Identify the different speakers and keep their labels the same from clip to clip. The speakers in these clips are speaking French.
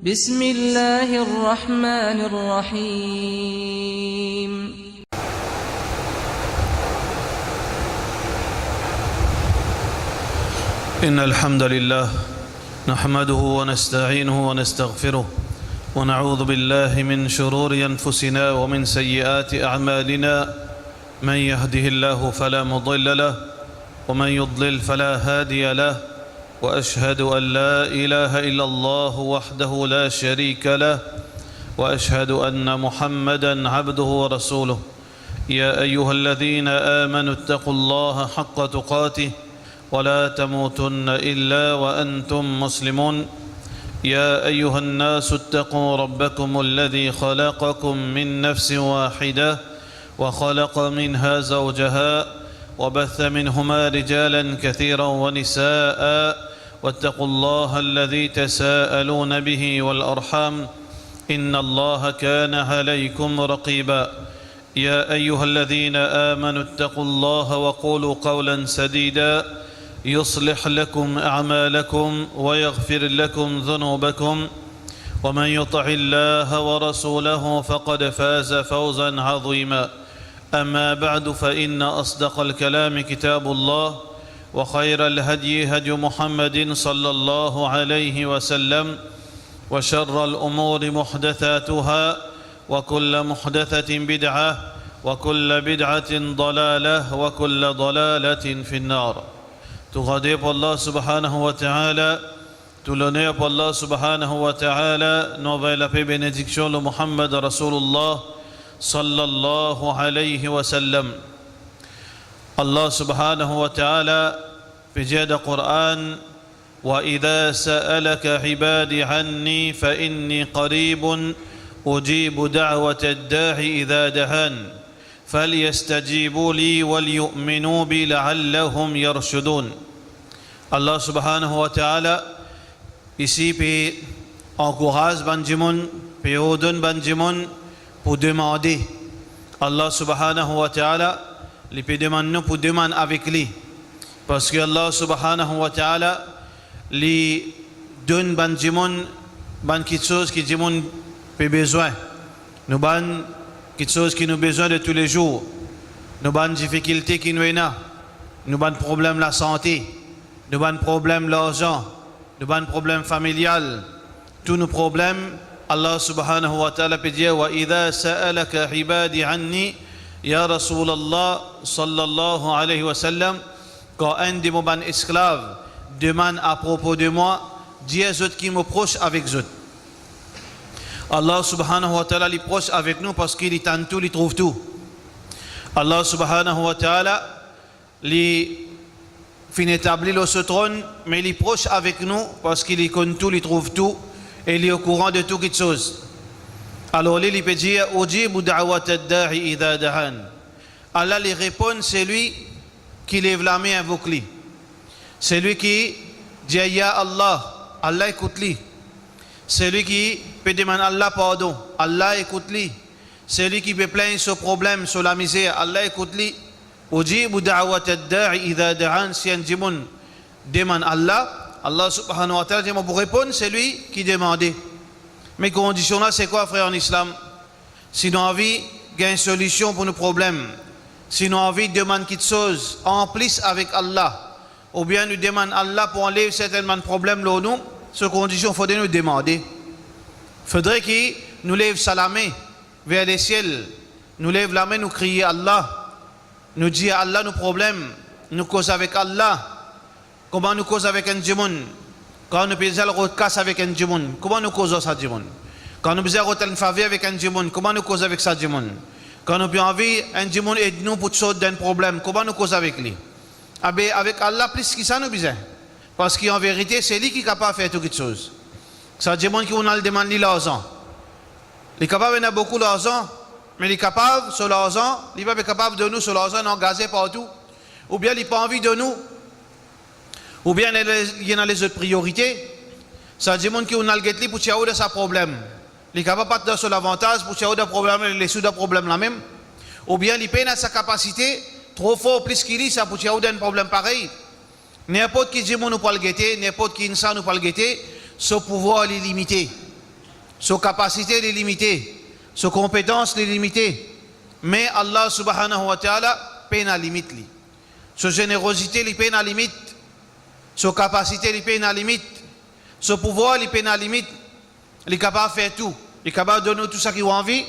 Speaker 1: بسم الله الرحمن الرحيم
Speaker 2: إن الحمد لله نحمده ونستعينه ونستغفره ونعوذ بالله من شرور أنفسنا ومن سيئات أعمالنا من يهده الله فلا مضل له ومن يضلل فلا هادي له وأشهد أن لا إله إلا الله وحده لا شريك له وأشهد أن محمدًا عبده ورسوله يا أيها الذين آمنوا اتقوا الله حق تقاته ولا تموتن إلا وأنتم مسلمون يا أيها الناس اتقوا ربكم الذي خلقكم من نفس واحدة وخلق منها زوجها وبث منهما رجالا كثيرا ونساء واتقوا الله الذي تساءلون به والأرحام إن الله كان عليكم رقيبا يا أيها الذين آمنوا اتقوا الله وقولوا قولا سديدا يصلح لكم أعمالكم ويغفر لكم ذنوبكم ومن يطع الله ورسوله فقد فاز فوزا عظيما أما بعد فإن أصدق الكلام كتاب الله وخير الهدي هدي محمد صلى الله عليه وسلم وشر الأمور محدثاتها وكل محدثة بدعة وكل بدعة ضلالة وكل ضلالة في النار. Tout gradé pour Allah subhanahu wa ta'ala, tout l'honneur pour Allah subhanahu wa ta'ala, nous avons la paix bénédiction de Muhammad Rasulullah sallallahu alayhi wa sallam. Allah subhanahu wa ta'ala في جاد القرآن وإذا سألك عبادي عني فإني قريب أجيب دعوة الداعي إذا دعان فليستجيبوا لي وليؤمنوا بي لعلهم يرشدون. Allah subhanahu wa ta'ala ici peut encourager Benjamin, peut ordonner Benjamin pour demander. Allah subhanahu wa ta'ala il peut demander pour demander avec lui. Parce que Allah subhanahu wa ta'ala lui donne Benjamin quelque chose qui Benjamin a besoin. Nous avons quelque chose qui nous besoin de tous les jours. Nous avons des difficultés qui nous ont. Nous avons des problèmes de la santé. Nous avons des problèmes de l'argent. Nous avons des problèmes familiales. Tous nos problèmes, Allah subhanahu wa ta'ala peut dire وَإِذَا سَأَلَكَ عِبَادِ عَنِّي يَا رَسُولَ اللَّهِ صلى الله عليه وسلم. Quand un de mes esclaves demande à propos de moi, dis aux autres qui me proche avec eux. Allah subhanahu wa ta'ala est proche avec nous parce qu'il entend tout, il trouve tout. Allah subhanahu wa ta'ala il finit établir sur ce trône, mais il est proche avec nous parce qu'il connaît tout, il trouve tout et il est au courant de toutes les choses. Alors il peut dire Ujibu da'wat ad-da'i idha da'an. Allah lui répond, c'est lui qui lève la main avec lui. C'est lui qui dit Ya Allah, Allah écoute lui. C'est lui qui peut demander Allah pardon, Allah écoute lui. C'est lui qui peut plaindre ce problème, sur la misère, Allah écoute lui. Ujibu da'wat ad-da'i idha da'an. Si un djimoun demande Allah, Allah subhanahu wa ta'ala dit pour répondre, c'est lui qui demande. Mais condition là, c'est quoi frère en islam? Si nous avons envie de une solution pour nos problèmes, si nous avons envie de demander quelque chose en plus avec Allah, ou bien nous demandons Allah pour enlever certainement de problèmes là nous, ce condition, il faudrait nous demander. Il faudrait qu'il nous lève la main vers les ciels, nous lève la main, nous crier Allah, nous dire à Allah nos problèmes, nous cause avec Allah. Comment nous cause avec un djimoun? Quand nous faisons le casse avec un djimoun, comment nous cause ça djimoun? Quand nous faisons une faveur avec un djimoun, comment nous cause avec ça djimoun? Quand nous avons envie, un djimoun aide nous pour sortir d'un problème, comment nous cause avec lui? Avec Allah, plus que ça nous besoin. Parce qu'en vérité, c'est lui qui est capable de faire toutes les choses. C'est un djimoun qui nous demande l'argent. Il est capable de donner beaucoup d'argent, mais il est capable, sur l'argent, il n'est pas capable de nous, sur l'argent, d'engager partout. Ou bien il n'a pas envie de nous. Ou bien il y a les autres priorités. C'est un djimoun qui nous a pour tirer de sa problème. Il est capable de sur l'avantage pour tirer de problème, les sous de problème là même. Ou bien il peine à sa capacité, trop fort, plus qu'il y ça pour tirer d'un problème pareil. N'importe qui djimoun nous peut le guetter, n'importe qui insan nous peut le guetter, ce pouvoir est limité. sa capacité est limitée, sa compétence est limitée. Mais Allah subhanahu wa ta'ala peine à limite. Sa générosité lui peine à limite. Sa capacité lui peine à limite. Son pouvoir lui peine à limite. Il est capable de faire tout. Il est capable de donner tout ce qu'il a envie.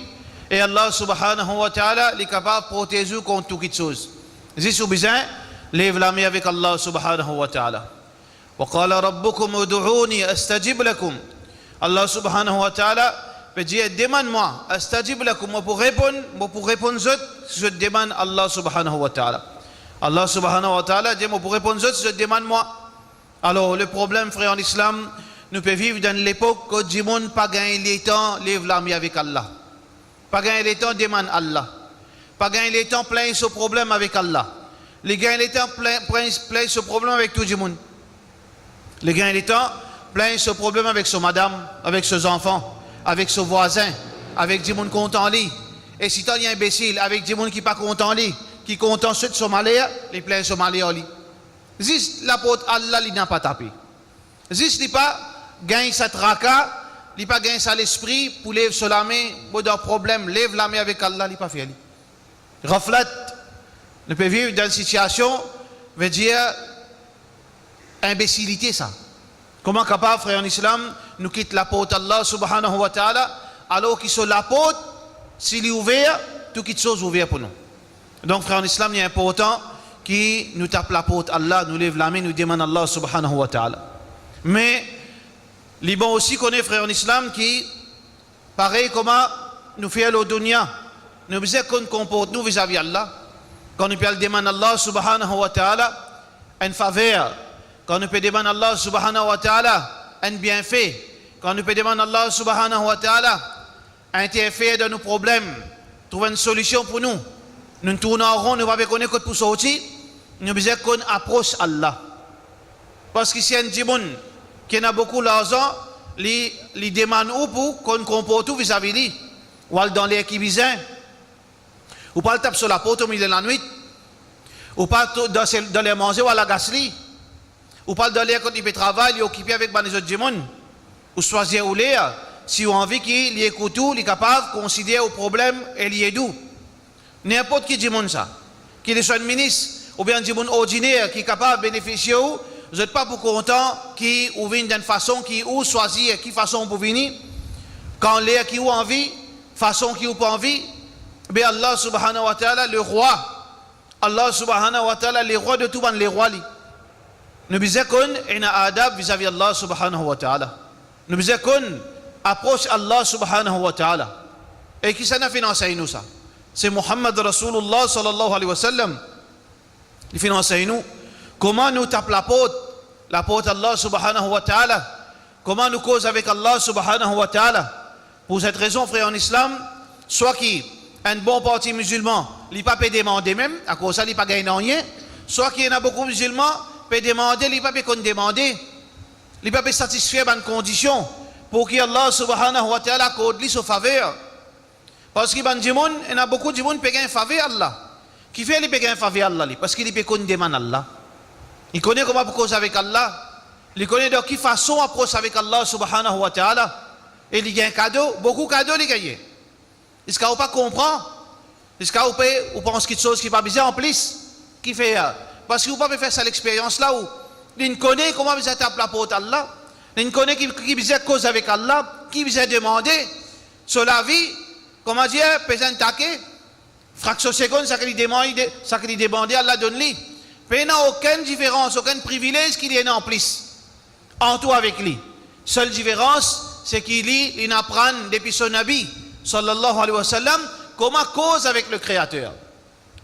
Speaker 2: Et Allah subhanahu wa ta'ala est capable de protéger contre toute chose. Si vous besoin, lève la main avec Allah subhanahu wa ta'ala. وقال ربكم ادعوني استجب لكم. Allah subhanahu wa ta'ala peut dire demande-moi, astajib lakum, moi pour répondre je demande Allah subhanahu wa ta'ala. Allah subhanahu wa ta'ala dit moi pour répondre je demande moi. Alors le problème frère en islam, nous pouvons vivre dans l'époque où du monde pas gagner les temps, lève la main avec Allah. Pas gagner les temps, demande Allah. Pas gagner les temps, plein ce problème avec Allah. Les gagner les temps, plein ce problème avec tout le monde. Les gagner les temps, plein ce problème avec son madame, avec ses enfants, avec son voisin, avec du monde content lui. Et si tu es imbécile, avec du monde qui n'est pas content lui, qui est content ceux de Somalia, les pleins Somaliens lui. Juste l'apôtre Allah, il n'a pas tapé. Juste il n'a pas gagné sa traka, il n'a pas gagné ça l'esprit pour lever sur la main, pour un problème, lève la main avec Allah, il n'a pas fait. Raflat, ne peut vivre dans une situation, veut dire imbécilité ça. Comment capable, frère en islam, nous quitte l'apôtre Allah subhanahu wa ta'ala, alors qu'il soit l'apôtre, s'il est ouvert, tout quitte chose ouvert pour nous. Donc, frère en islam, il est important qui nous tape l'apôtre Allah, nous lève la main, nous demande Allah subhanahu wa ta'ala. Mais, il est bon aussi qu'on ait, frère en islam, qui, pareil, comment nous fait le dunya, nous faisons qu'on comporte nous vis-à-vis Allah, quand nous peut demander Allah subhanahu wa ta'ala une faveur, quand nous peut demander Allah subhanahu wa ta'ala un bienfait, quand nous peut demander Allah subhanahu wa ta'ala interférer dans nos problèmes, trouver une solution pour nous. Nous tournons en rond, nous ne pouvons pas connaître pour sortir, nous besoin qu'on approche Allah. Parce que si un djimoun qui a beaucoup d'argent, il demande où pour qu'on comporte tout vis-à-vis lui, ou dans l'air qui vise, ou pas le tape sur la porte au milieu de la nuit, ou pas dans les manger ou à la gasserie, ou pas dans l'air quand il peut travailler, il est occupé avec les autres djimoun, ou choisir où l'air, si on a envie qu'il écoute tout, il est capable de considérer au problème et il est doux. N'importe qui djimoun ça, qu'il soit un ministre, ou bien un djimoun ordinaire qui est capable de bénéficier, vous n'êtes pas pour content qui ou vient d'une façon qui ou choisir qui façon pour venir, quand l'air qui ou envie, façon qui ou pas envie, mais Allah subhanahu wa ta'ala, le roi, Allah subhanahu wa ta'ala, le roi de tout les rois. Nous disons qu'on est adab vis-à-vis Allah subhanahu wa ta'ala. Nous disons qu'on approche Allah subhanahu wa ta'ala. Et qui s'en a financé nous ça? C'est Muhammad Rasulullah sallallahu alayhi wa sallam. Il finance nous. Comment nous tape l'apôtre Allah subhanahu wa ta'ala? Comment nous cause avec Allah subhanahu wa ta'ala? Pour cette raison, frère en islam, soit qui un bon parti musulman, il ne peut pas demander même, à cause de ça, il ne peut pas gagner rien, soit qu'il y en a beaucoup de musulmans, peut demander, il ne peut pas demander, il ne peut pas satisfaire les conditions pour que Allah subhanahu wa ta'ala accorde lui sa faveur. Parce qu'il y a beaucoup de gens qui peuvent gagner faveur Allah. Qui fait qu'il peut gagner faveur Allah? Parce qu'il peut demander Allah. Il connaît comment cause avec Allah. Il connaît de quelle façon approche avec Allah subhanahu wa ta'ala. Et il gagne un cadeau, beaucoup de cadeaux il gagne. Est-ce qu'on ne pas comprendre? Est-ce qu'on pense quelque chose qui n'est pas besoin en plus? Qui fait? Parce que vous ne pouvez pas faire ça l'expérience là où il connaît comment vous êtes appelé pour Allah. Il connaît qui vous êtes cause avec Allah, qui vous êtes demandé sur la vie, comment dire, pesant taqué, fraction seconde, ça qu'il demande, Allah donne-lui. Mais il n'y a aucune différence, aucun privilège qu'il y ait en plus. En tout avec lui. Seule différence, c'est qu'il apprend depuis son Nabi, sallallahu alayhi wa sallam, comment cause avec le Créateur.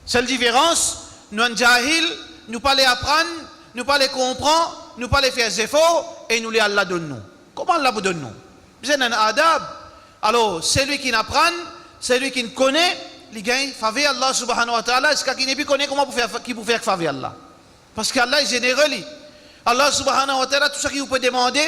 Speaker 2: Seule différence, nous en jahil, nous pas les apprendre, nous pas les comprendre, nous pas les faire des efforts, et nous les Allah donne nous. Comment Allah vous donne nous? Vous êtes un adab. Alors, celui qui apprend, celui qui connaît, il gagne faveur Allah subhanahu wa ta'ala, est-ce qu'il n'est plus connaît comment qui peut faire faveur Allah? Parce qu'Allah est généreux. Allah subhanahu wa ta'ala, tout ce qu'il vous peut demander,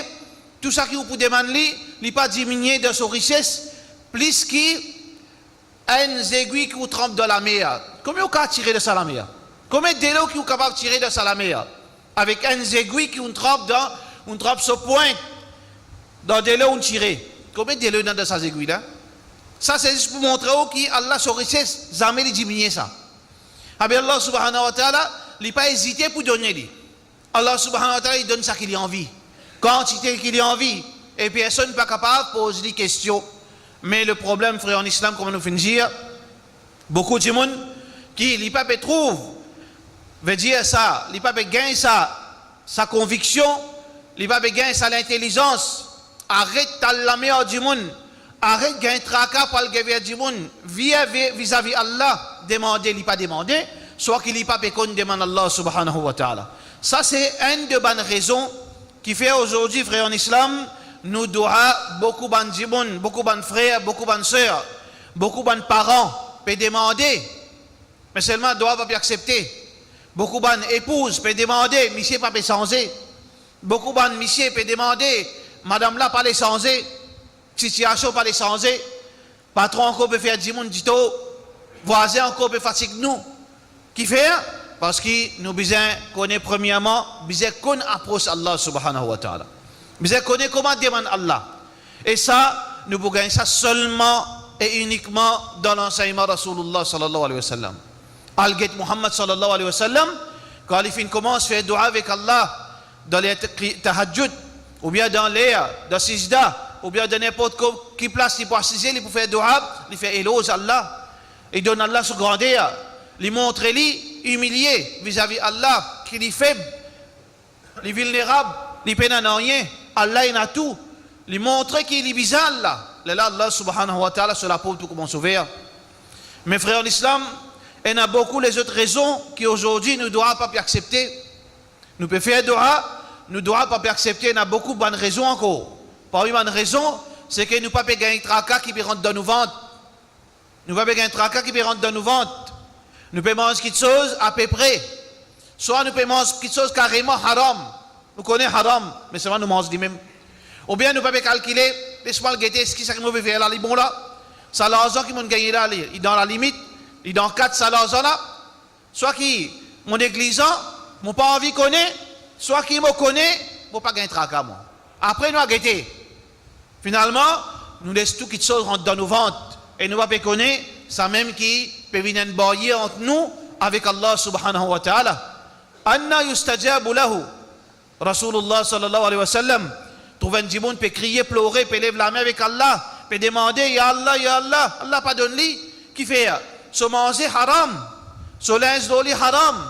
Speaker 2: tout ce qu'il vous peut demander, il n'est pas diminué de sa richesse, plus qu'un aiguille qui vous trempe dans la mer. Combien vous pouvez tirer de ça la mer? Combien de l'eau qui vous capable de tirer de ça la mer? Avec un aiguille qui vous trempe ce point, dans de l'eau vous tirez.
Speaker 3: Combien de l'eau dans ces aiguilles là? Ça c'est juste pour montrer qu'Allah sa richesse, jamais il diminue ça. Allah subhanahu wa ta'ala, il n'a pas hésité pour donner lui. Allah subhanahu wa ta'ala, il donne ça qu'il a envie. Quantité qu'il a envie. Et personne n'est pas capable de poser des questions. Mais le problème, frère, en islam, comme nous finissons dire, beaucoup de monde qui ne pas trouve, veut dire ça, il pas gagner sa conviction, il pas gagner sa l'intelligence. Arrête la meilleure du monde. Arrête de gagner tracas par le gouvernement du monde. Vis-à-vis Allah, demander, il pas demander, soit qu'il n'y pas pécon demande Allah subhanahu wa ta'ala. Ça, c'est une des bonnes raisons qui fait aujourd'hui, frère en islam, nous devons beaucoup de gens, beaucoup de frères, beaucoup de sœurs, beaucoup de parents peuvent demander, mais seulement ne doivent pas accepter. Beaucoup d'épouses peuvent demander, monsieur pas peut changer. Beaucoup de monsieur peuvent demander, madame là pas les changer, situation pas les changer, patron encore peut faire du monde du tout, voisin encore peut fatiguer nous. Qui fait? Parce que nous besoin connaître premièrement, besoin qu'on approche Allah subhanahu wa ta'ala. Besoin connaître comment demander Allah. Et ça, nous pouvons gagner ça seulement et uniquement dans l'enseignement de Rasulullah sallallahu alayhi wa sallam. Al-Ghet Muhammad sallallahu alayhi wa sallam, quand il commence à faire dua avec Allah dans les tahajjud, ou bien dans l'air, dans Sijda, ou bien dans n'importe quelle place il peut assister, il peut faire dua, il fait éloge Allah, il donne Allah sa grandeur, il montre lui humilié vis-à-vis Allah, qu'il est faible, il est vulnérable, il peine à rien, Allah il a tout, il montre qu'il est bizarre là. Là, Allah subhanahu wa ta'ala se la pose tout comme sauver. Mes frères en islam, il y a beaucoup les autres raisons qui aujourd'hui nous ne doivent pas accepter. Nous pouvons faire dua, nous ne doivons pas accepter. Il y a beaucoup de bonnes raisons encore. Parmi les bonnes raisons, c'est que nous ne pouvons pas gagner un tracas qui peut rentrer dans nos ventres. Nous ne pouvons pas gagner un tracas qui peut rentrer dans nos ventres. Nous pouvons manger quelque chose à peu près. Soit nous pouvons manger quelque chose carrément haram. Nous connaissons haram, mais seulement nous mangeons du même. Ou bien nous ne pouvons pas calculer, laisse-moi le guetter, ce qui est mauvais faire là, bon là. Ça l'argent qui m'a gagné là, il est dans la limite, il est dans 4 salaires là. Soit qui, mon négligent, mon pas envie connaît, soit qui me connaît, moi pas gagner tracas moi. Après nous à guetter. Finalement, nous laissons tout quelque chose rentrer dans nos ventres. Et nous ne pouvons pas connaître, ça même qui peut venir une barrière entre nous avec Allah subhanahu wa ta'ala. Anna yustajabu lahu. Rasulullah sallallahu alayhi wa sallam. Trouve un djimoun peut crier, pleurer, peut lever la main avec Allah, peut demander Ya Allah, Allah pas donne lui. Qui fait? Se manger haram, se linge d'oli haram,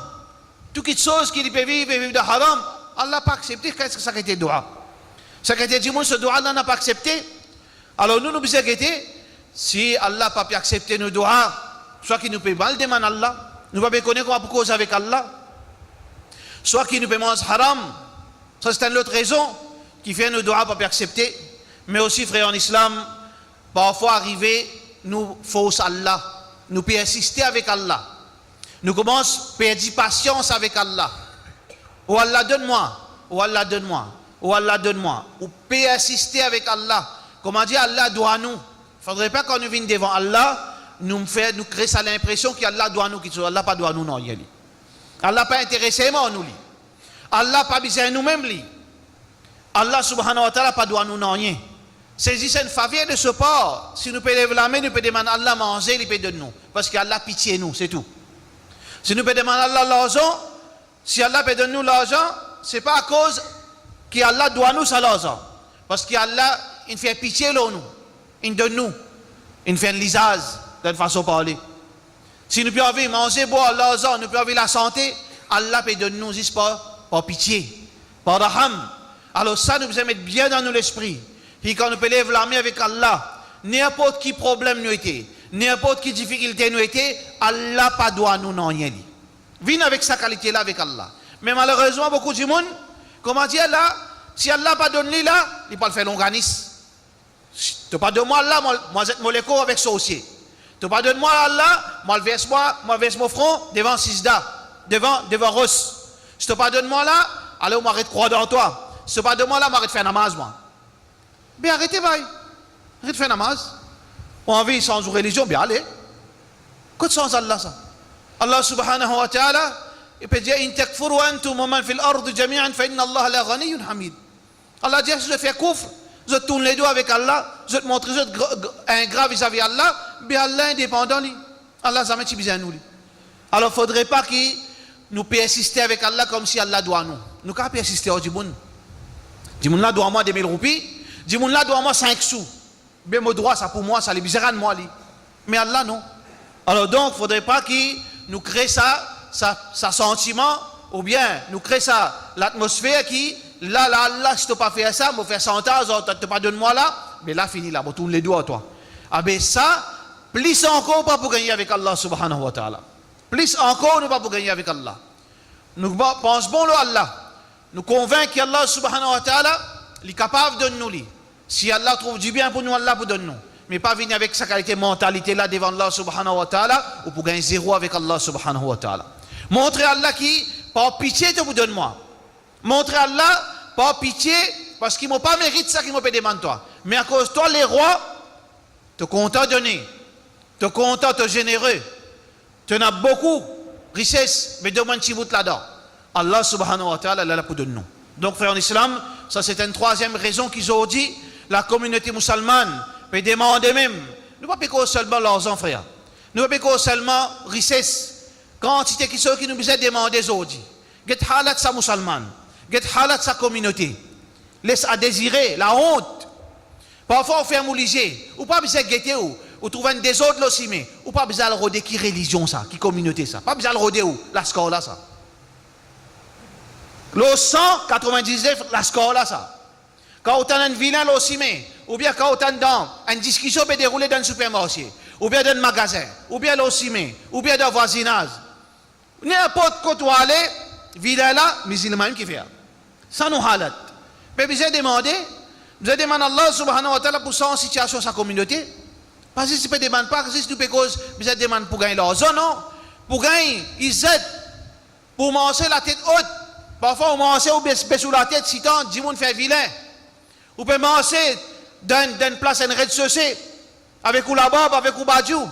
Speaker 3: tout quelque chose qui peut vivre de haram, Allah pas accepté. Qu'est-ce que ça a été dua? Ça a été djimoun, ce dua Allah n'a pas accepté. Alors nous devons guetter, si Allah n'a pas accepté nos dua, soit qu'il nous peut mal demander Allah, nous ne pouvons pas connaître comment pour cause avec Allah, soit qu'il nous peut manger haram, ça c'est une autre raison qui fait nous doit pas accepter, mais aussi frère en islam, parfois arriver nous fausse Allah, nous peut insister avec Allah, nous commençons à perdre patience avec Allah. Oh Allah donne-moi, oh Allah donne-moi, oh Allah donne-moi, ou peut insister avec Allah. Comment dire Allah doit nous? Il ne faudrait pas quand nous venons devant Allah, nous créer ça l'impression qu'Allah doit nous, qu'Allah pas doit nous non. Allah pas intéressé à nous. Allah pas besoin nous-mêmes. Allah subhanahu wa ta'ala pas doit nous non rien. Saisissez une faveur de ce port. Si nous pouvons lever la main, nous pouvons demander à Allah manger, il peut donner nous. Parce qu'Allah pitié nous, c'est tout. Si nous pouvons demander à Allah l'argent, si Allah peut donner nous l'argent, ce n'est pas à cause qu'Allah doit nous ça l'argent. Parce qu'Allah, il fait pitié là nous. Il donne nous. Il fait un lisage d'une façon de parler. Si nous pouvons manger, boire l'argent, nous pouvons la santé, Allah peut donner nous juste par pitié, par raham. Alors ça, nous devons mettre bien dans nous l'esprit. Puis quand nous pouvons lever la main avec Allah, n'importe qui problème nous était, n'importe qui difficulté nous était, Allah pas doit nous non rien. Viens avec sa qualité-là avec Allah. Mais malheureusement, beaucoup de monde, comment dire là, si Allah pas donné là, il peut le faire l'organisme. Tu pas de moi là, moi je mon écho avec saucier. Tu pas de moi là, moi verse mon front devant Sisda, devant Ross. Si tu pas de moi là, allez on m'arrête croire dans toi. Si tu pas de moi là, m'arrête faire namaz moi. Bien arrêtez bye. Arrête faire namaz. On vit sans religion, bien allez. Qu'est-ce sans Allah ça? Allah subhanahu wa ta'ala, il peut dire in takfuru antum wa man fil ard jami'an fa inna Allah la ghaniyyun hamid. Allah dit je fais kufr. je tourne les doigts avec Allah, je te montre un grave vis-à-vis d'Allah, mais Allah est indépendant. Allah jamais tu besoin nous. Alors, il ne faudrait pas que nous persister avec Allah comme si Allah doit nous. Nous ne pouvons pas persister au Djimoun. Djimoun là doit moi 2000 roupies, Djimoun là doit moi 5 sous. Bien, mon droit, ça pour moi, ça les bizarres de moi. Mais Allah, non. Alors, donc, il ne faudrait pas que nous créions ça sentiment, ou bien nous créions ça, l'atmosphère qui, là, si tu n'as pas fait ça, je vais faire 100 ans, tu n'as pas donné moi là, mais là, fini là, je tourne les doigts à toi. Ah ben ça, plus encore, pas pour gagner avec Allah subhanahu wa ta'ala. Plus encore, nous pas pour gagner avec Allah. Nous pensons bon à Allah. Nous convaincons qu'Allah subhanahu wa ta'ala est capable de nous. Si Allah trouve du bien pour nous, Allah pour donner nous. Mais pas venir avec sa qualité mentalité là devant Allah subhanahu wa ta'ala ou pour gagner zéro avec Allah subhanahu wa ta'ala. Montrer Allah qui, par pitié, te vous donne moi. Montrer Allah, par pitié, parce qu'il ne m'a pas mérité ça qu'il m'a demandé toi. Mais à cause de toi, les rois, te content de donner, te content, te généreux. Tu en as beaucoup, richesse, mais demande si vous là-dedans. Allah subhanahu wa ta'ala, là pour donner nous. Donc, frères en islam, ça c'est une troisième raison qu'ils ont dit, la communauté musulmane peut demander même, nous ne pouvons pas seulement leurs enfants, frère. Nous ne pouvons pas seulement richesse. Quantité qui sont qui nous besoin demander aujourd'hui. Get halat sa musulmane, get halat sa communauté. Laisse à désirer la honte. Parfois on fait un mouliger, ou pas besoin de guetter ou trouver un désordre aussi, mais ou pas besoin de rôder qui religion ça, qui communauté ça. Pas besoin de rôder où la score là ça. Le 199 la score là ça. Quand on a un vilain aussi, mais ou bien quand on a dans une discussion peut dérouler dans un supermarché, ou bien dans un magasin, ou bien aussi, mais ou bien dans le voisinage. N'importe quoi tu aller, vilain là, musulman qui fait. Ça nous halat. Mais vous avez demandé à Allah subhanahu wa ta'ala pour ça en situation de sa communauté. Parce que si vous ne demandez pas, si vous avez demandé pour gagner l'argent, non. Pour gagner, ils aident. Pour manger la tête haute. Parfois, on mange ou baisse sous la tête, si tant, du monde fait vilain. Ou peut manger dans une place, une rez sociale, avec ou la barbe, avec ou badjou.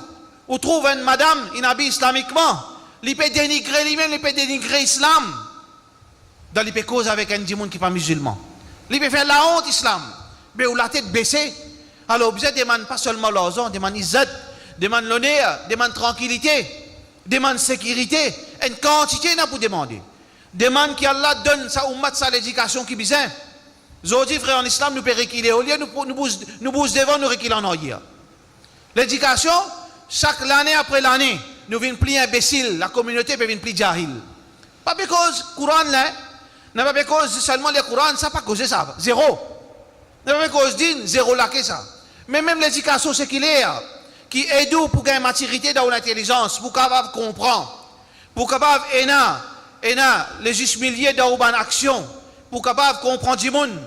Speaker 3: Ou trouve une madame, une habille islamiquement. Il peut dénigrer lui-même, il peut dénigrer l'islam. Dans les cause avec un monde qui n'est pas musulman. Il peut faire la honte islam. Mais ou la tête baissée. Alors, vous ne demandez pas seulement l'argent, demande izzat, demande l'honneur, demande tranquillité, demande sécurité. Une quantité n'a pour demander. Demande qu'Allah donne sa ummat, sa l'éducation qui besoin. Aujourd'hui, frère en islam, nous pouvons reculer. Au lieu, nous bouge devant, nous reculons en arrière. L'éducation, chaque année après l'année, nous venons plus imbéciles. La communauté peut venir plus jahil. Pas parce que le Coran là, n'est pas parce que seulement le Coran, ça n'a pas causé ça. Zéro. N'est pas parce que dit zéro là que ça. Mais même l'éducation séculaire, qui aide pour gagner maturité dans l'intelligence, pour capable comprendre, pour capable les juste milliers dans une action, pour capable comprendre du monde,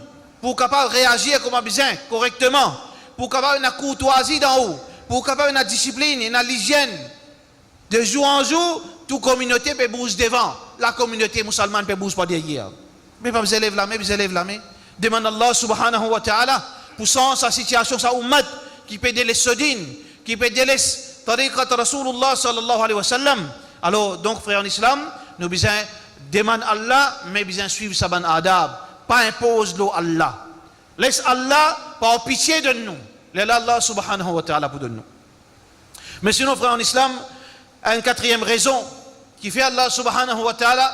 Speaker 3: pour capable réagir comme besoin, correctement, pour capable une courtoisie d'en haut, pour capable une discipline, une l'hygiène. De jour en jour, toute communauté peut bouger devant. La communauté musulmane peut bouger pas derrière. Mais pas vous élève la main, vous élève la main. Demande Allah subhanahu wa ta'ala pour sa situation, sa ummat, qui peut délaisser Sodin, qui peut délaisser tariqat Rasulullah sallallahu alayhi wa sallam. Alors, donc, frère en islam, nous besoin demander Allah, mais besoin suivre sa ban adab. Pas impose l'eau Allah. Laisse Allah par pitié de nous. Laisse Allah subhanahu wa ta'ala pour de nous. Mais sinon, frère en islam, une quatrième raison qui fait Allah subhanahu wa ta'ala,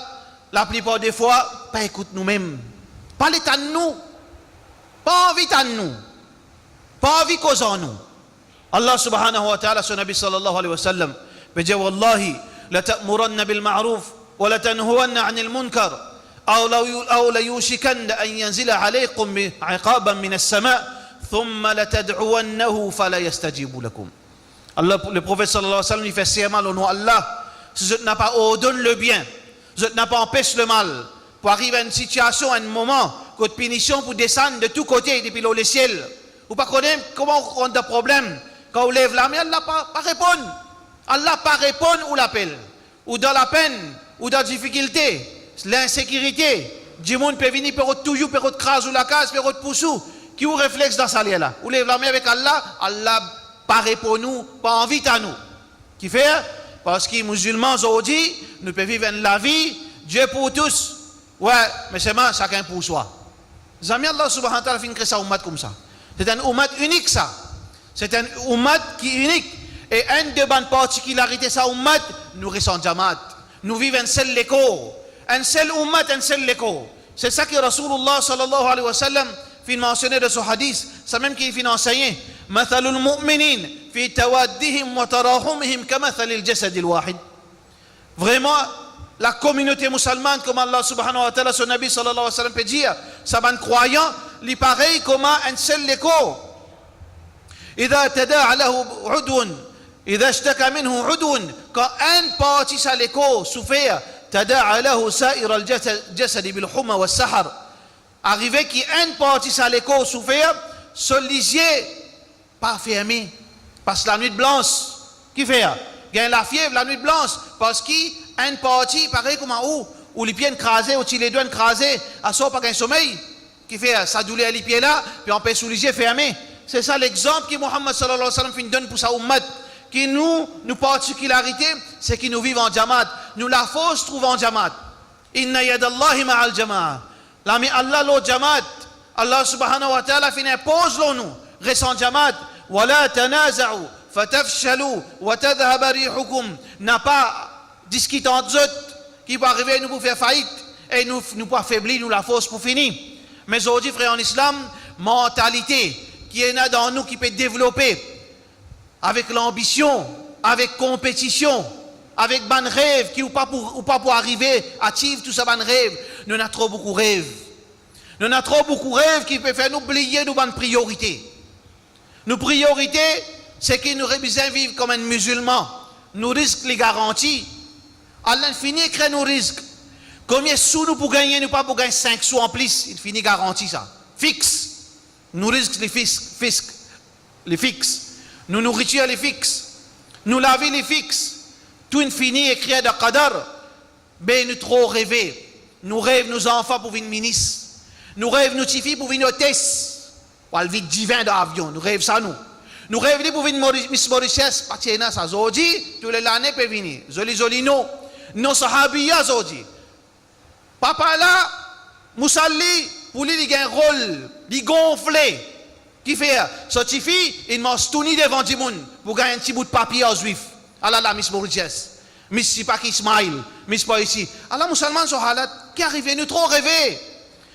Speaker 3: la plupart des fois, pas écoute nous-mêmes. Pas l'état de nous. Pas envie de nous. Pas envie cause en nous. Allah subhanahu wa ta'ala, son Nabi sallallahu alayhi wa sallam, peut dire Wallahi, la ta'muranna bil ma'ruf, wa la tanhuwanna anil munkar, أو ليوشكن أن ينزل عليكم عقابا من السماء ثم لتدعونه فلا يستجيب لكم. Allah, le prophète sallallahu alayhi wa sallam, il fait serment au nom d'Allah. Si je n'ai pas ordonné le bien, je n'ai pas empêché le mal, pour arriver à une situation, à un moment, que de punition pour descendre de tous côtés depuis le ciel. Ou pas connaître comment on rentre des problèmes. Quand on lève la main, Allah pas répondre. Allah pas répondre ou l'appelle. Ou dans la peine, ou dans la difficulté, l'insécurité. Du monde peut venir, peut toujours, peut craser la case, peut pousser. Qui ou réflexe dans sa là. Ou lève la main avec Allah, Allah paraît pour nous, pas envie à nous. Qui fait? Parce que les musulmans aujourd'hui, nous pouvons vivre la vie, Dieu pour tous. Ouais, mais c'est chacun pour soi. Zami Allah subhanahu wa ta'ala fin créer sa ummat comme ça. C'est un ummat unique ça. C'est un ummat qui est unique. Et une de bonnes particularités ça ummat, nous restons jamaat. Nous vivons un seul écho. Un seul ummat, un seul écho. C'est ça que Rasulullah sallallahu alayhi wa sallam fait mentionner de ce hadith. C'est même qu'il fait enseigner. مثل المؤمنين في توادهم وتراحمهم كمثل الجسد الواحد. Vraiment, la communauté musulmane, comme Allah subhanahu wa ta'ala, son Nabi sallallahu alayhi wa sallam peut dire, ça va croyant, il est pareil comme un seul écho. إذا تداعى له عضو إذا اشتكى منه عضو quand un partie ça l'écho souffert تداعى له سائر الجسد بالحمى والسحر. Arrivé qu'un partie ça l'écho souffert, ce lisier pas fermé, parce que la nuit blanche, qui fait? Gagne la fièvre, la nuit blanche, parce qu'une partie, pareil comme où les pieds écrasés, ou les doigts écrasés, à sort pas qu'un sommeil, qui fait ça douleur les pieds là, puis on peut sous les yeux fermés. C'est ça l'exemple que Muhammad sallallahu alayhi wa sallam donne pour sa ummat, qui nous particularité, c'est que nous vivons en jamaat. Nous la force trouve en jamaat. Inna yadallahi ma'al jamaat. L'ami Allah lo jamaat. Allah subhanahu wa ta'ala fin impose lo nous. Restons jamaat. Wala tanaza'u fatafshalu wa tadhhaba rihukum. N'a pas discuté entre eux qui peut arriver nous pour faire faillite et nous pour affaiblir nous la force pour finir. Mais aujourd'hui frère en islam, mentalité qui est là dans nous qui peut développer avec l'ambition, avec compétition, avec ban rêve qui ou pas pour arriver à achieve tout ça ban rêve. Nous avons trop beaucoup de rêves. Nous avons trop beaucoup de rêves qui peuvent faire nous oublier nos bonnes priorités. Nos priorités, c'est que nous besoin vivre comme un musulman. Nous risquons les garanties. Allah finit créer nos risques. Combien de sous nous pour gagner, nous pas pour gagner 5 sous en plus. Il finit garantie ça. Fixe. Nous risquons les fixes. Nous nourriture les fixes. Nous laver les fixes. Tout infini écrit de qadar. Ben nous trop rêver. Nous rêvons nos enfants pour venir ministre. Nous rêvons nos filles pour venir hôtesse. Pour le vide divin d'avion. Nous rêvons ça nous. Nous rêvons pour venir Miss Mauritius. Parce que ça aujourd'hui, tous les années peut venir. Zoli non. Nos sahabiyas aujourd'hui. Papa là, Moussalli, pour lui il a un rôle, il gonflé. Qui fait? Cette fille, il mange tout ni devant du monde pour gagner un petit bout de papier aux juifs. Allah la Miss Mauritius. Miss Sipak Ismail. Miss pas ici. Allah musulman sur halat qui arrive, nous trop rêver.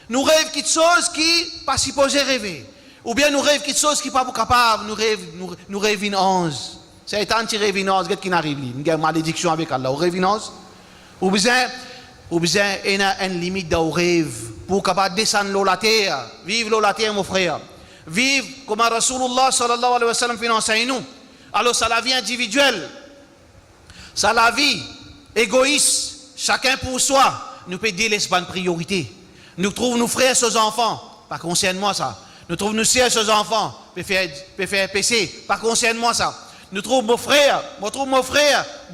Speaker 3: Nous rêvons quelque chose qui pas supposé rêver. Ou bien nous rêvons quelque chose qui pas capable. Nous rêvons une 11. C'est un qui rêve une 11, qui n'arrive pas. Nous avons une malédiction avec Allah. Nous rêvons une 11. Ou bien, il y a une limite de rêve pour capable descendre la terre. Vivre la terre, mon frère. Vivre comme Rasulullah sallallahu alayhi wa sallam fait enseigner nous. Alors, c'est la vie individuelle. C'est la vie égoïste. Chacun pour soi. Nous peut dire les bonnes priorités. Nous trouvons nos frères, nos enfants. Pas concerne-moi ça. Nous trouvons nos sœurs, nos enfants. Peut faire PC. Pas concerne-moi ça. Nous trouvons mon frère.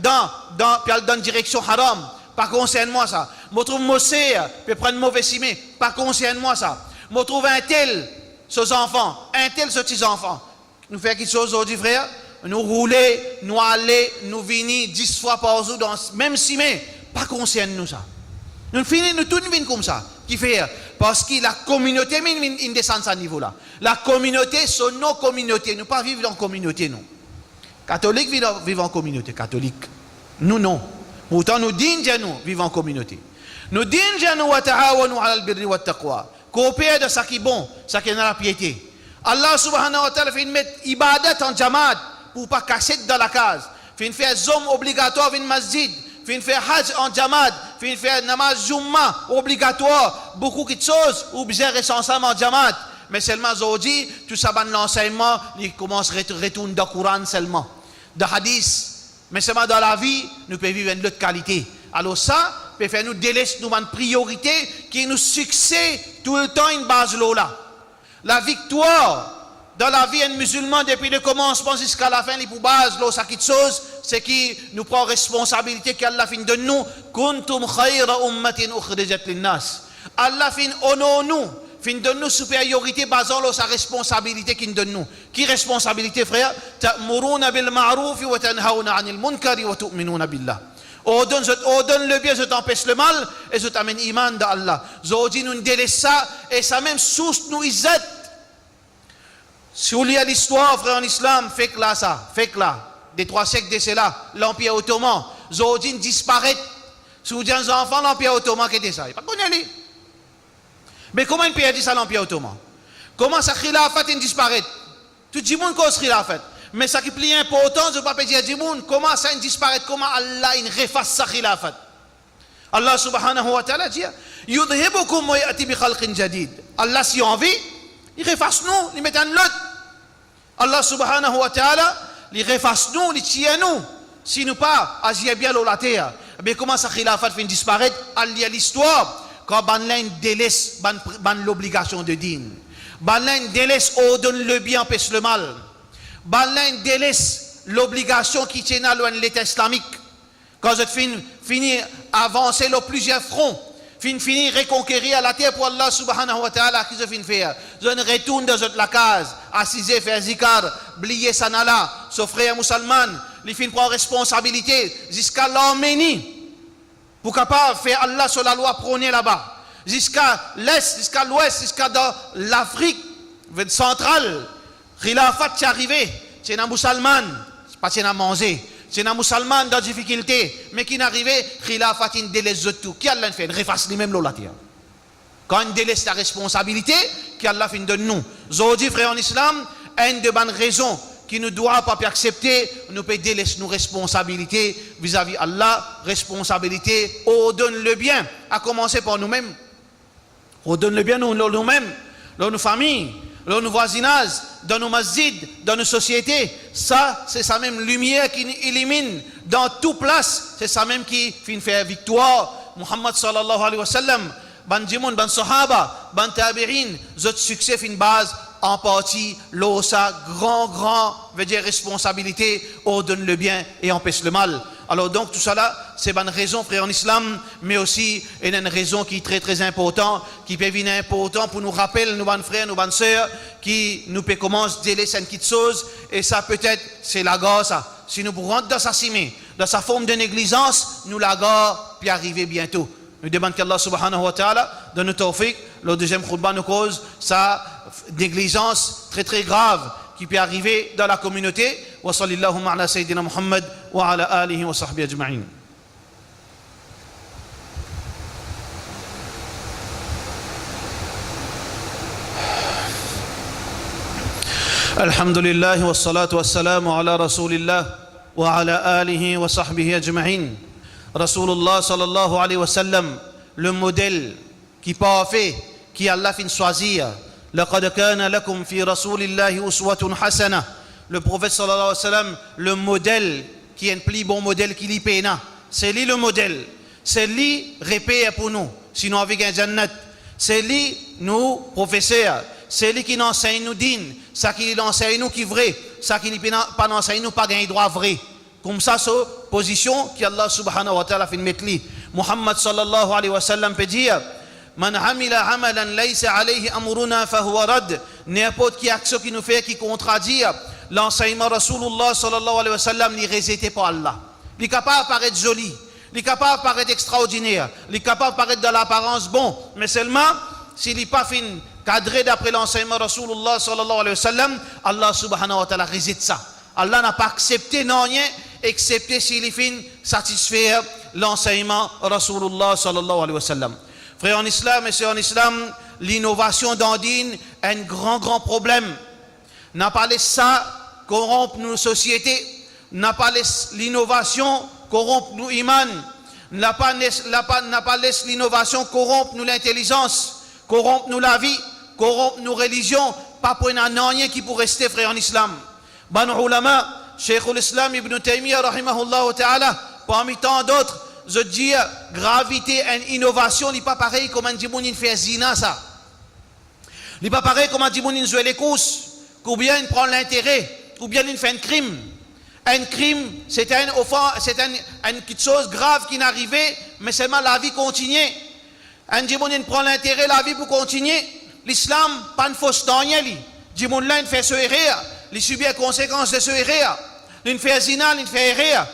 Speaker 3: dans une direction haram. Pas concerne-moi ça. Je trouve mon sœur, peut prendre mauvais simé. Pas concerne-moi ça. Je trouve un tel, ses enfants, un tel, ses petits-enfants. Nous faisons quelque chose aujourd'hui, frère. Nous rouler, nous aller, nous venir 10 fois par jour dans même simé. Pas concerne-nous ça. Nous finissons, nous tous venons comme ça. Qui fait? Parce que la communauté, il descend à ce niveau-là. La communauté, c'est nos communautés. Nous ne pas vivre dans la communauté, non. Catholiques vivent en communauté, catholiques. Nous, non. Pourtant, nous vivons en communauté. Nous disons, wa ta'awanu ala al-birri wa taqwa. Coopérer de ce qui est bon, ce qui est dans la piété. Allah subhanahu wa ta'ala fait mettre ibadat en jamaat pour pas casser dans la case. Fait faire zom obligatoire dans le masjid. Fait faire hajj en jamaat. Fait faire namaz jumma obligatoire. Beaucoup de choses ou bien responsable en jamaat. Mais seulement aujourd'hui, tout ça, l'enseignement, il commence à retourner dans le Coran seulement. Dans le hadith. Mais seulement dans la vie, nous pouvons vivre une autre qualité. Alors ça, peut faire nous délaisser nous une priorité qui nous succès tout le temps une base là. La victoire dans la vie d'un musulman depuis le commencement jusqu'à la fin, les pour base là, ça quelque chose, c'est qui nous prend responsabilité qu'Allah fin de nous. Kuntum khayra ummatin ukhrijat linnas. Allah fin honore nous. Fin donne nous supériorité basant sur sa responsabilité qu'il donne nous. Qui responsabilité frère? Ta'muruna bil ma'ruf wa tanhauna 'anil munkari wa tu'minuna billah. Ordonne le bien, je t'empêche le mal et je t'amène iman d'Allah. Aujourd'hui nous délaisse ça et ça même source nous izzat. Si vous lisez l'histoire, frère en islam, fait que là, des 3 siècles de cela, l'Empire ottoman, Zodine disparaît. Si vous dites aux enfants, l'Empire ottoman, qu'était ça? Il pas connu lui. Mais comment il peut dire ça, l'Empire ottoman? Comment ça khilafat disparaît? Tout le monde cause khilafat. Mais ça qui est plus important, je ne peux pas dire du monde, comment ça disparaît, comment Allah il refasse sa khilafat. Allah subhanahu wa ta'ala dit, yudhibukum wa ya'ti bi khalqin jadid. Allah si on envie, il refasse nous, il met un lot. Allah subhanahu wa ta'ala, il refasse nous, il tient nous. Si nous pas agir bien la terre, mais comment ça khilafat fait disparaître? Il y a l'histoire, quand Banlain délaisse l'obligation de dîner. Banlain délaisse, ordonne le bien, empêche le mal. Banlain délaisse l'obligation qui tient à l'État islamique. Quand je finis avancer le plusieurs fronts, fini reconquérir la terre pour Allah subhanahu wa ta'ala, qui je finis faire? Je retourne dans la case, assiser, faire zikar, blier sanala, ce frère musulman, il finit prendre responsabilité jusqu'à l'Arménie, pour capable faire Allah sur la loi prônée là-bas, jusqu'à l'Est, jusqu'à l'Ouest, jusqu'à dans l'Afrique centrale. Khilafat est arrivé, c'est un musulman, pas c'est un manger. C'est un musulman dans difficulté, mais qui n'arrive, khilafat il délaisse tout. Qui Allah fait? Il refasse lui-même la terre. Quand il délaisse la responsabilité, qui Allah fait de nous. Aujourd'hui, frère en islam, une de bonnes raisons qui ne doit pas accepter, nous peut délaisser nos responsabilités vis-à-vis Allah, responsabilité, ordonne le bien, à commencer par nous-mêmes. Ordonne le bien nous-mêmes, dans nos familles, dans nos voisinages, dans nos masjids, dans nos sociétés. Ça, c'est ça même lumière qui illumine dans toute place. C'est ça même qui fait faire victoire. Muhammad sallallahu alayhi wa sallam, ban djimoun, ban sahaba, ban tabi'in, zot succès fin base en partie, l'osa, grand, veut dire responsabilité, ordonne le bien et empêche le mal. Alors donc tout ça là, c'est une raison, frère en islam, mais aussi une raison qui est très importante, qui peut venir important pour nous rappeler, nos bonnes frères, nos bonnes sœurs, qui nous peut commencer à délaisser une petite chose, et ça peut-être, c'est la gare ça. Si nous rentrons dans sa cime, dans sa forme de négligence, nous la gare, puis arriver bientôt. Nous demandons qu'Allah subhanahu wa ta'ala donne nous tawfiq. Le deuxième khutbah nous cause sa négligence très grave qui peut arriver dans la communauté. Wa sallallahu ala sayyidina Muhammad wa ala alihi wa sahbihi ajma'in. Alhamdulillah wa salatu wa salamu ala rasulillah wa ala alihi wa sahbihi ajma'in. Rasulullah sallallahu alayhi wa sallam, le modèle qui parfait, qui Allah fin choisir. لقد كان لكم في رسول الله أسوة حسنة. Le prophète sallallahu alayhi wa sallam, le modèle qui est un plus bon modèle qui lui peina. C'est lui le modèle. C'est lui répète pour nous. Sinon avec un jannat. C'est lui nous professeurs. C'est lui qui nous enseigne nous din. Ça qui nous enseigne nous qui vrai. Ça qui nous pas enseigne nous pas gain droit vrai. Comme ça, c'est position qu'Allah subhanahu wa ta'ala fait mettre lui. Muhammad sallallahu alayhi wa sallam peut dire, Man amila amalan laysa alayhi amruna fahuwa rad. N'importe qui action qui nous fait qui contredit l'enseignement Rasulullah sallallahu alayhi wa sallam, n'est rejeté par Allah. Il est capable de paraître joli, il est capable de paraître extraordinaire, il est capable de paraître de l'apparence bon, mais seulement s'il n'est pas fin cadré d'après l'enseignement Rasulullah sallallahu alayhi wa sallam, Allah subhanahu wa ta'ala rejette ça. Allah n'a pas accepté non rien, excepté s'il est fin satisfaire l'enseignement Rasulullah sallallahu alayhi wa sallam. Frères en islam et sœurs en islam, l'innovation d'Andine est un grand problème. N'a pas laissé ça corrompre nos sociétés, n'a pas laissé l'innovation corrompre nos imans, n'a pas laissé l'innovation corrompre nos l'intelligence, corrompre nous la vie, corrompre nos religions, pas pour rien qui pourrait rester, frères en islam. Ban ulama, Cheikh l'Islam Ibn Taymiyyah rahimahullah ta'ala, parmi tant d'autres, je dis gravité et innovation n'est pas pareil comme un djimoun fait zina ça. N'est pas pareil comme un djimoun joue les courses, ou bien il prend l'intérêt, ou bien il fait un crime. Un crime, c'est une petite chose grave qui n'arrivait, mais seulement la vie continue. Un djimoun prend l'intérêt, la vie pour continuer. L'islam, pas une fausse dans rien. Djimoun là, il fait ce erreur, il subit les conséquences de ce erreur. Il fait zina, il fait erreur.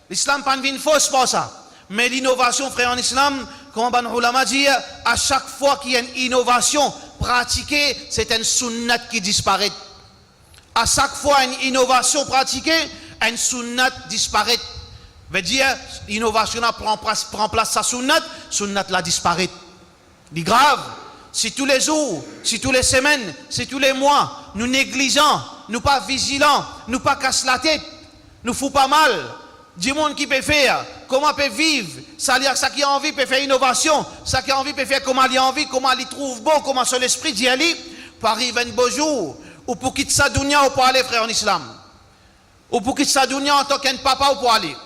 Speaker 3: L'islam, pas une fausse pour ça. Mais l'innovation, frère en islam, comme Ban Ulama dit, à chaque fois qu'il y a une innovation pratiquée, c'est un sunnat qui disparaît. À chaque fois une innovation pratiquée, une sunnat disparaît. Veut dire, l'innovation prend place sa sunnat la disparaît. C'est grave. Si tous les jours, si toutes les semaines, si tous les mois, nous négligeons, nous pas vigilants, nous pas cassons la tête, nous fous pas mal. Du monde qui peut faire, comment peut vivre, ça qui a envie peut faire innovation, ça qui a envie peut faire comment il a envie, comment il trouve bon, comment son esprit d'y aller, pour arriver un beau jour, ou pour quitter sa dunya ou pour aller frère en islam, ou pour quitter sa dunya en tant qu'un papa ou pour aller,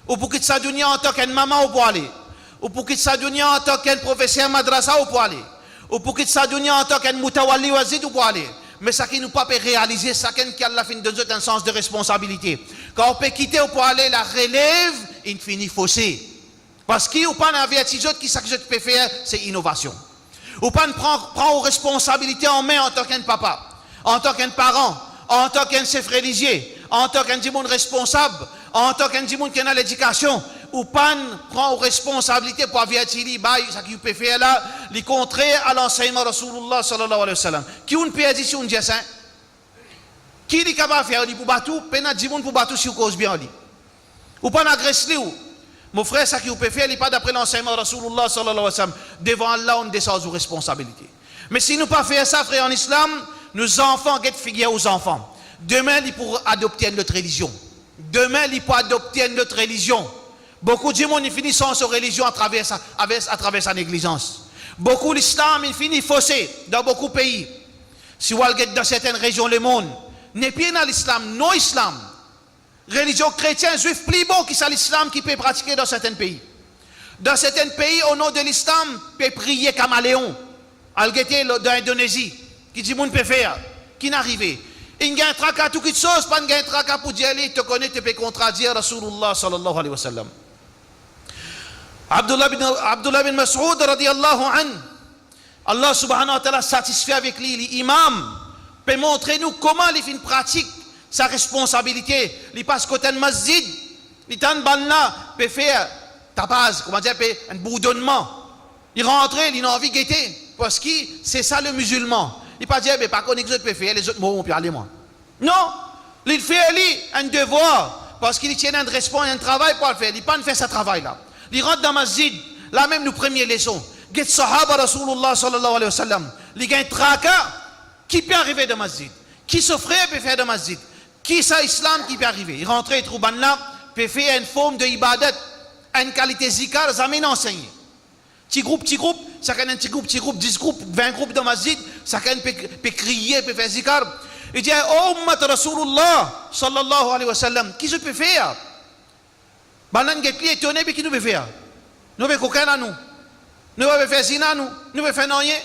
Speaker 3: ou pour quitter sa dunya en tant qu'une maman ou pour aller, ou pour quitter sa dunya en tant qu'un professeur madrasa ou pour aller, ou pour quitter sa dunya en tant qu'un mutawalli wazid ou pour aller. Mais ça qui nous pas peut réaliser, ça qui a la fin de nous un sens de responsabilité. Quand on peut quitter ou pour aller la relève, il finit faussé. Parce qu'il ou pas averti qui ça que je peux faire, c'est innovation. Ou pas prend responsabilité en main en tant qu'un papa, en tant qu'un parent, en tant qu'un chef religieux, en tant qu'un monde responsable, en tant qu'un monde qui a l'éducation, ou pas prend responsabilité pour avertir ça qui peut faire là, les contraire à l'enseignement Rasulullah sallallahu alayhi wa sallam. Qui on peut dire si on dit ça? Qui est capable de faire pour battre, peine du monde pour battre si on cause bien lui. Ou pas agresser ou. Mon frère, ça qui peut faire, il n'est pas d'après l'enseignement Rasulullah sallallahu alayhi wa sallam. Devant Allah, on descend aux responsabilités. Mais si nous pas faire ça, frère, en islam, nos enfants get figure aux enfants. Demain, ils pourront adopter une autre religion. Demain, ils pourront adopter une autre religion. Beaucoup de monde finissent sans religion à travers sa négligence. Beaucoup l'islam, il finit faussé dans beaucoup de pays. Si vous regardez dans certaines régions du monde, n'est pas dans l'islam, non islam. Religion chrétienne, juif, plus bon que ça l'islam qui peut pratiquer dans certains pays. Dans certains pays, au nom de l'islam, peut prier caméléon. Algété dans l'Indonésie, qui dit monde peut faire, qui n'arrive. Il y a un tracas, tout quelque chose, pas un tracas pour dire, tu connais, tu peux contradire Rasulullah sallallahu alayhi wa sallam. Abdullah bin Mas'ud radiyallahu an, Allah subhanahu wa ta'ala satisfait avec lui, l'imam peut montrer nous comment il pratique sa responsabilité. Il passe côté de masjid, il t'en banna, peut faire ta base, comment dire, un bourdonnement. Il rentre, il a envie de guetter, parce que c'est ça le musulman. Il ne peut pas dire, mais par contre, les autres peuvent faire, les autres mots vont aller moi. Non, il fait un devoir, parce qu'il tient un responsable, un travail pour le faire. Il ne peut pas faire ce travail-là. Il rentre dans le masjid, là même nous premières leçons. Get sahaba Rasulullah sallallahu alayhi wa sallam. Il y a un tracas qui peut arriver dans le masjid. Qui s'offre peut faire dans le masjid. Qui ça islam qui peut arriver. Il rentre, il trouve là, peut faire une forme de ibadat, une qualité zikar, ça m'a enseigné. Petit groupe, ça un petit groupe, 10 groupes, 20 groupes dans le masjid, ça peut crier, peut faire zikar. Il dit, oh ummat Rasulullah sallallahu alayhi wa sallam, qui je peux faire? Banan get li étonné, mais qui nous veut faire? Nous veut coquin à nous. Nous veut faire zina nous. Nous veut faire rien.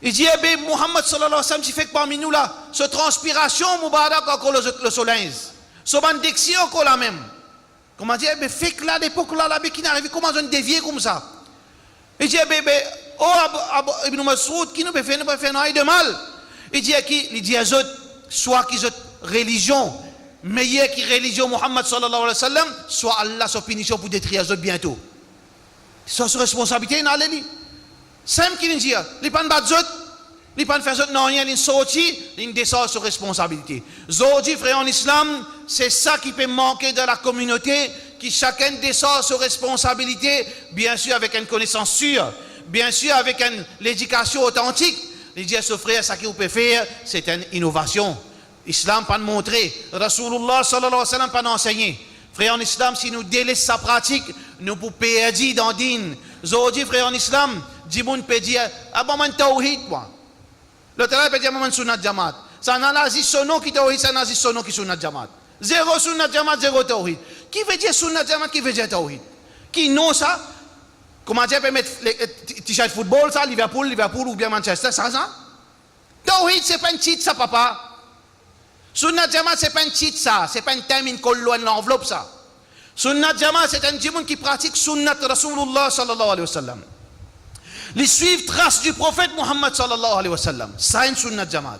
Speaker 3: Il dit, eh bien, Muhammad sallallahu alayhi wa sallam, qui fait que parmi nous là, ce transpiration, Moubarak, encore le soleil. Ce bandiction, encore la même. Comment dire, eh bien, fait que là, l'époque là, la qui n'arrive, comment on dévier comme ça? Il dit, eh bien, oh, Ibn Mas'ud, qui nous veut faire rien de mal? Il dit à eux, soit qu'ils ont religion, meilleure que religion Muhammad sallallahu alayhi wa sallam, soit Allah sa punition pour détruire les autres bientôt. C'est sa responsabilité, il a dit. Simple qu'il dit, il ne peut pas battre les autres, il ne peut pas faire autres, non, rien, il sortit, il descend sa responsabilité. Aujourd'hui, frère en islam, c'est ça qui peut manquer dans la communauté, qui chacun descend sa responsabilité, bien sûr avec une connaissance sûre, bien sûr avec l'éducation authentique. Il dit à ce frère, ça qu'il peut faire, c'est une innovation. Islam pas montrer, Rasulullah sallallahu alayhi wa sallam pas enseigner. Frère en islam, si nous délaissons sa pratique, nous pouvons perdre dans din. Aujourd'hui, frère en islam, Dimoun peut dire, ah bon, man tawhid, moi. Le travail peut dire, man sunnat jamaat. Ça n'a pas sono qui tawhid, ça n'a pas sono qui sunnat jamaat. Zéro sunnat jamaat, zéro tawhid. Qui veut dire sunnat jamaat, qui veut dire tawhid? Qui non ça? Comment dire, peut mettre t-shirt football, ça, Liverpool ou bien Manchester, ça? Tawhid, c'est pas un titre, ça, papa. Sunnat Jamaat, c'est pas un titre, ça. C'est pas un thème, une colle loin de l'enveloppe, ça. Sunnat Jamaat, c'est un djimoun qui pratique Sunnat Rasulullah sallallahu alayhi wa sallam. Les suivent traces du prophète Muhammad sallallahu alayhi wa sallam. Ça, c'est une Sunnat Jamaat.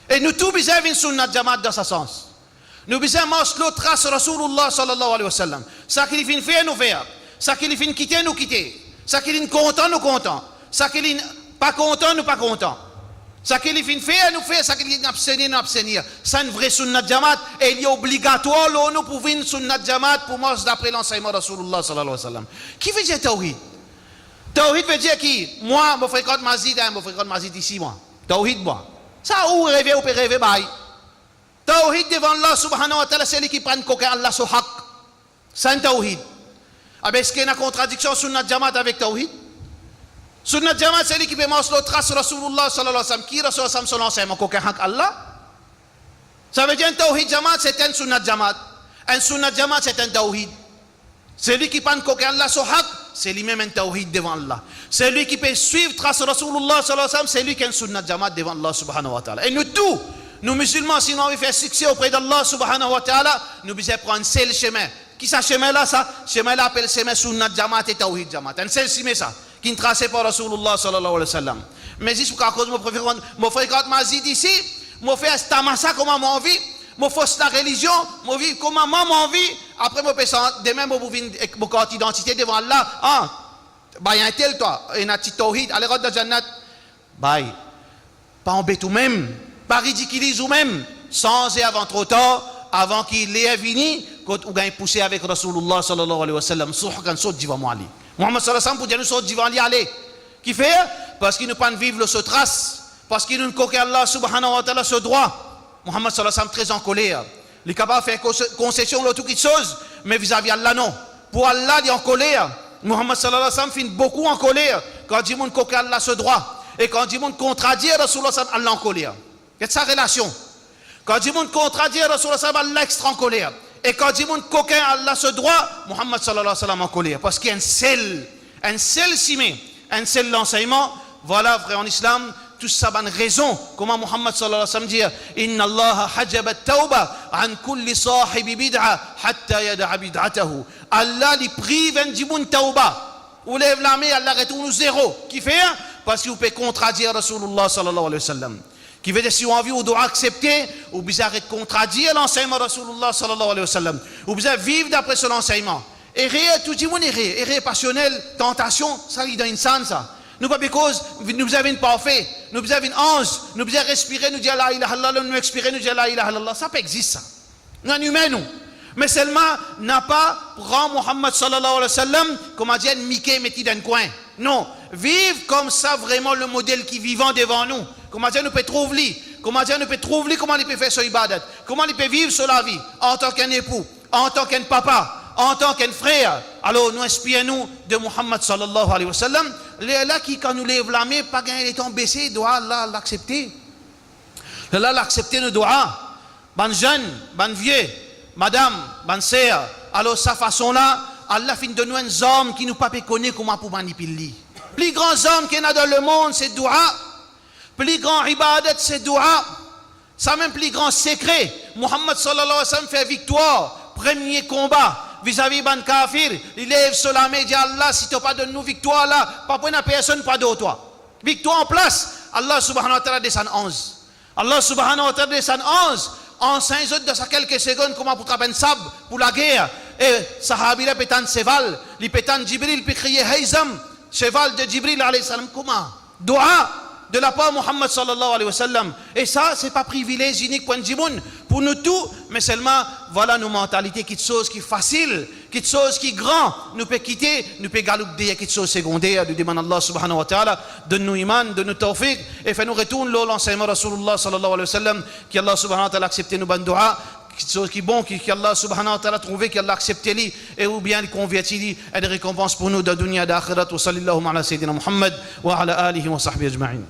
Speaker 3: Et nous tous, nous avons une Sunnat Jamaat dans ce sens. Nous avons l'autre trace Rasulullah sallallahu alayhi wa sallam. Ça qu'il fait faire, nous faire. Ça qu'il fait quitter, nous quitter. Ça qu'il est content, nous content. Ça qu'il est pas content, nous pas content. Ça qu'il fait, nous fait, ça qu'il nous abstenir. C'est une vraie sunnat jamaat et il est obligatoire nous pour une sunnat jamaat pour moi d'après l'enseignement de Rasulullah sallallahu alayhi wa sallam. Qui veut dire tawhid? Tawhid veut dire qui? Moi, je fréquente masjid ici, moi. Tawhid, moi. Ça, où rêver, ou peut rêver, bye. Tawhid devant Allah subhanahu wa ta'ala, c'est lui qui prend coquin Allah sur haq. C'est un tawhid. Est-ce qu'il y a une contradiction sunnat jamaat avec tawhid? Sunnat jamaat, c'est lui qui peut manger le trace Rasulullah sallallahu alayhi wa sallam. Qui Rasulullah sallallahu alayhi wa sallam, coquin haq Allah? Ça veut dire un tawhid jamaat, c'est un sunnat jamaat. Un sunnat jamaat, c'est un tawhid. C'est lui qui prend coquin Allah sur haq, c'est lui-même un tawhid devant Allah. C'est lui qui peut suivre trace Rasulullah sallallahu alayhi wa sallam, c'est lui qui a un sunnat jamaat devant Allah subhanahu wa ta'ala. Et nous tous, nous musulmans, si nous avons fait succès auprès d'Allah subhanahu wa ta'ala, nous devons prendre un seul chemin. Qui ça chemin là, ça? Chemin là appelle chemin sunnat jamaat et tawhid jamaat. Un seul chemin ça, qui ne trace pas Rasulullah sallallahu alayhi wa sallam. Mais si pour cause je fréquente masjid ici, je fais un tamassa comme mon vie, je fais la religion, je vis comme mon vie, après je peux demain je vis une carte d'identité devant Allah. Ah, bah y a un tel toi, il y a un petit tawhid, allez rentre dans Jannat. Bah, pas embêter ou même, pas ridiculiser ou même, sans et avant trop tard, avant qu'il ait fini, quand on a poussé avec Rasulullah sallallahu alayhi wa sallam, souhkan saut devant moi ali. Muhammad sallallahu alayhi wa sallam pour dire nous saut devant ali aller. Qui fait? Parce qu'il ne peut pas vivre ce trace, parce qu'il ne coque Allah subhanahu wa ta'ala ce droit. Muhammad sallallahu alayhi wa sallam très en colère. Il est capable de faire concession de toute chose, mais vis-à-vis Allah non. Pour Allah, il est en colère. Muhammad sallallahu alayhi wa sallam finit beaucoup en colère quand il dit coque Allah ce droit. Et quand il dit contredit Rasulullah sallallahu alayhi wa sallam, Allah en colère. C'est sa relation. Quand il dit contredit Rasulullah sallallahu alayhi wa sallam, Allah extra en colère. Et quand il dit coquin Allah ce droit, Muhammad sallallahu alayhi wa sallam en colère. Parce qu'il y a un seul simé, un seul enseignement. Voilà, frère en islam, tout ça a une raison. Comment Muhammad sallallahu alayhi wa sallam dit Inna Allah hajaba tawba an kulli sahibi bid'a hatta yada'a bid'atahu. Allah li prive un dimoun tawba. Ou lève la main, Allah retourne zéro. Qui fait? Parce qu'il peut contredire Rasulullah sallallahu alayhi wa sallam. Qui veut dire si on a envie, on doit accepter, ou bien arrêter de contredire l'enseignement de Rasulullah sallallahu alayhi wa sallam. Ou bien vivre d'après son enseignement. Errer, tout le monde errer. Errer passionnel, tentation, ça il dans une scène ça. Nous pas because, nous avons une parfait, nous avons une ange, nous avons respirer, nous disons la ilaha illallah, nous expirer, nous disons la ilaha illallah. Ça peut exister ça. Nous sommes humains nous. Mais seulement, n'a pas prendre Muhammad sallallahu alayhi wa sallam, comme on dit, un Mickey metti dans un coin. Non. Vivre comme ça vraiment le modèle qui vivant devant nous. Comment dire nous peut trouver comment dire nous peut trouver comment il peut faire son ibadat, comment il peut vivre sur la vie en tant qu'un époux, en tant qu'un papa, en tant qu'un frère. Alors nous inspirons-nous de Muhammad sallallahu alayhi wa sallam. Là qui quand nous lève la main pas gagner les temps baissés doit Allah l'accepter. Allah l'accepter nous doit. Ban jeune, ban vieux, madame, ban sœur. Alors sa façon là, Allah fin de nous un homme qui nous pas connaît comment pour manipuler. Plus grand homme qu'il y a dans le monde c'est dua. Plus grand ibadat c'est dua. Ça même plus grand secret. Muhammad sallallahu alayhi wa sallam fait victoire. Premier combat vis-à-vis ban kafir. Il lève sur la main et dit Allah si tu n'as pas de nous victoire là, pas pour une personne, pas d'autre toi. Victoire en place. Allah subhanahu wa ta'ala descend 11. Allah subhanahu wa ta'ala descend 11. En 5 autres de quelques secondes comment pour trapper un sable pour la guerre. Et sahabi là pétant cheval. Il pétant Jibril puis crier Hayzam. Cheval de Jibril alayhi salam. Comment? Dua de la part de Muhammad sallallahu alayhi wa sallam. Et ça, c'est pas privilège unique pour un pour nous tous, mais seulement, voilà nos mentalités, quelque chose qui est facile, quelque chose qui est grand, nous peut quitter, nous peut galouper quelque chose secondaire, nous demandons Allah subhanahu wa ta'ala, donne-nous iman, donne-nous tawfiq, et fait nous retourner l'enseignement de Rasulullah sallallahu alayhi wa sallam, qui Allah subhanahu wa ta'ala accepte nos bonnes doigts, quelque chose qui est bon, qui Allah subhanahu wa ta'ala trouvé, qui Allah accepté lui, et ou bien il convertit lui, et des récompenses pour nous de dunya d'akhirat, wa sallallahu ala sayyidina Muhammad, wa ala alihi wa sahbihi ajma'in.